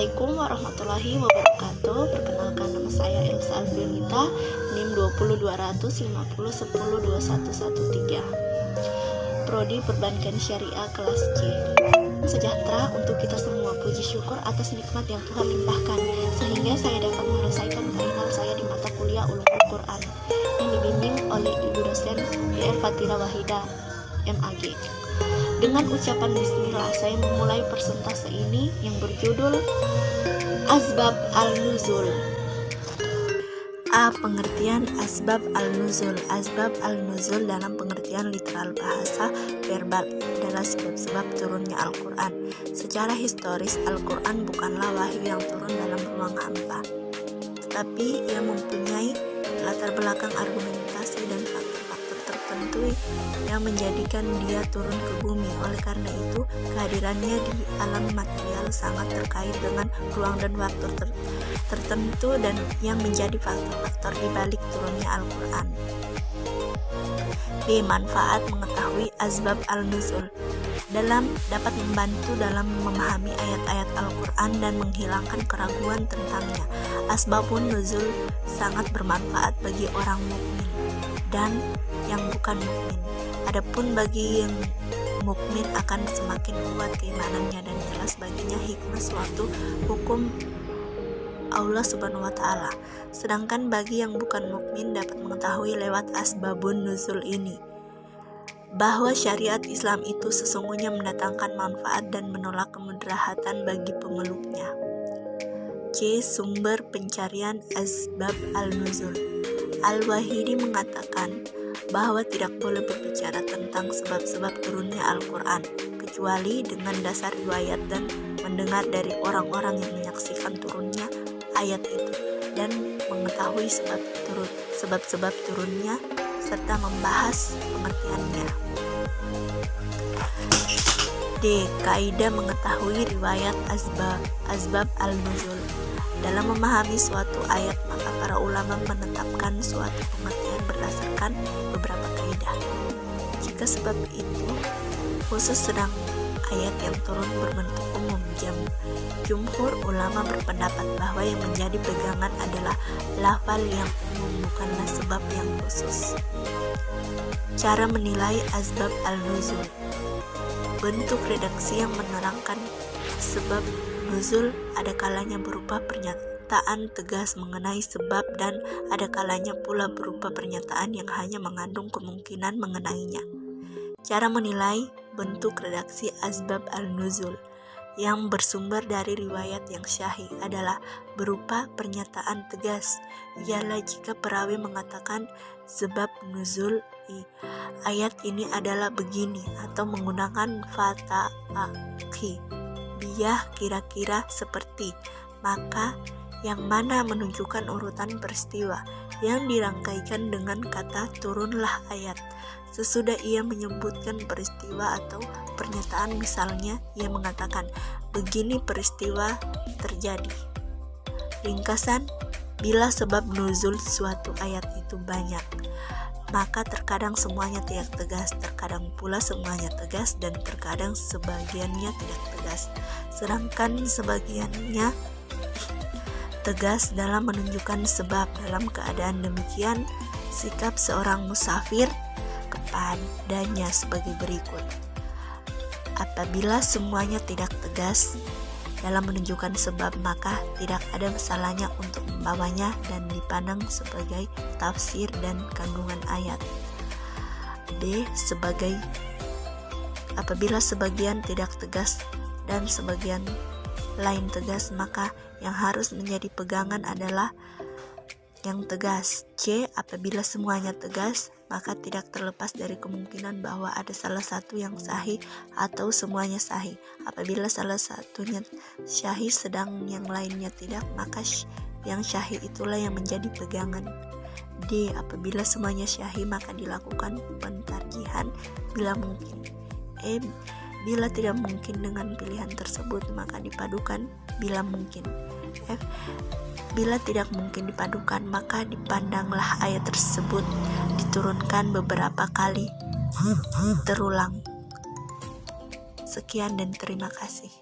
Assalamualaikum warahmatullahi wabarakatuh. Perkenalkan, nama saya Elsa Alfianita, NIM 20250102113. Prodi Perbankan Syariah kelas C. Sejahtera untuk kita semua, puji syukur atas nikmat yang Tuhan limpahkan sehingga saya dapat menyelesaikan final saya di mata kuliah Ulumul Quran yang dibimbing oleh Ibu dosen DR Fatira Wahida, MAG. Dengan ucapan bismillah, saya memulai persentase ini yang berjudul Asbab Al-Nuzul. A. Pengertian Asbab Al-Nuzul. Asbab Al-Nuzul dalam pengertian literal bahasa verbal adalah sebab-sebab turunnya Al-Quran. Secara historis, Al-Quran bukanlah wahyu yang turun dalam ruang hampa, tetapi ia mempunyai latar belakang argumentasi dan faktor-faktor tertentu yang menjadikan dia turun ke bumi. Oleh karena itu, kehadirannya di alam material sangat terkait dengan ruang dan waktu tertentu dan yang menjadi faktor-faktor di balik turunnya Al-Quran. B. Manfaat mengetahui asbab al-nuzul dapat membantu dalam memahami ayat-ayat Al-Quran dan menghilangkan keraguan tentangnya. Asbabun nuzul sangat bermanfaat bagi orang mukmin dan yang bukan mukmin. Adapun bagi yang mukmin akan semakin kuat keimanannya dan jelas baginya hikmah suatu hukum Allah Subhanahu wa Ta'ala. Sedangkan bagi yang bukan mukmin dapat mengetahui lewat asbabun nuzul ini bahwa syariat Islam itu sesungguhnya mendatangkan manfaat dan menolak kemudaratan bagi pemeluknya. C. Sumber pencarian asbab al-nuzul. Al-Wahidi mengatakan bahwa tidak boleh berbicara tentang sebab-sebab turunnya Al-Quran kecuali dengan dasar riwayat dan mendengar dari orang-orang yang menyaksikan turunnya ayat itu dan mengetahui sebab-sebab turunnya serta membahas pengertiannya. D. Kaidah mengetahui riwayat asbab al-nuzul. Dalam memahami suatu ayat, maka para ulama menetapkan suatu pengertian berdasarkan beberapa kaidah. Jika sebab itu khusus sedang ayat yang turun berbentuk umum, jumhur ulama berpendapat bahwa yang menjadi pegangan adalah lafal yang umum, bukanlah sebab yang khusus. Cara menilai asbab al-nuzul. Bentuk redaksi yang menerangkan sebab nuzul ada kalanya berupa pernyataan tegas mengenai sebab dan ada kalanya pula berupa pernyataan yang hanya mengandung kemungkinan mengenainya. Cara menilai bentuk redaksi asbab al-nuzul yang bersumber dari riwayat yang syahih adalah berupa pernyataan tegas, ialah jika perawi mengatakan sebab nuzul ayat ini adalah begini atau menggunakan fata'aki biyah kira-kira seperti, maka yang mana menunjukkan urutan peristiwa yang dirangkaikan dengan kata turunlah ayat. Sesudah ia menyebutkan peristiwa atau pernyataan, misalnya ia mengatakan begini peristiwa terjadi. Ringkasan, bila sebab nuzul suatu ayat itu banyak, maka terkadang semuanya tidak tegas, terkadang pula semuanya tegas, dan terkadang sebagiannya tidak tegas. Sedangkan sebagiannya tegas dalam menunjukkan sebab. Dalam keadaan demikian, sikap seorang musafir kepadanya sebagai berikut. Apabila semuanya tidak tegas dalam menunjukkan sebab, maka tidak ada salahnya untuk membawanya dan dipandang sebagai tafsir dan kandungan ayat. D. Apabila sebagian tidak tegas dan sebagian lain tegas, maka yang harus menjadi pegangan adalah yang tegas. C. Apabila semuanya tegas, maka tidak terlepas dari kemungkinan bahwa ada salah satu yang sahih atau semuanya sahih. Apabila salah satunya syahih sedang yang lainnya tidak, maka yang syahih itulah yang menjadi pegangan. D. Apabila semuanya syahih, maka dilakukan pentarjihan bila mungkin. E. Bila tidak mungkin dengan pilihan tersebut, maka dipadukan bila mungkin. F. Bila tidak mungkin dipadukan, maka dipandanglah ayat tersebut diturunkan beberapa kali terulang. Sekian dan terima kasih.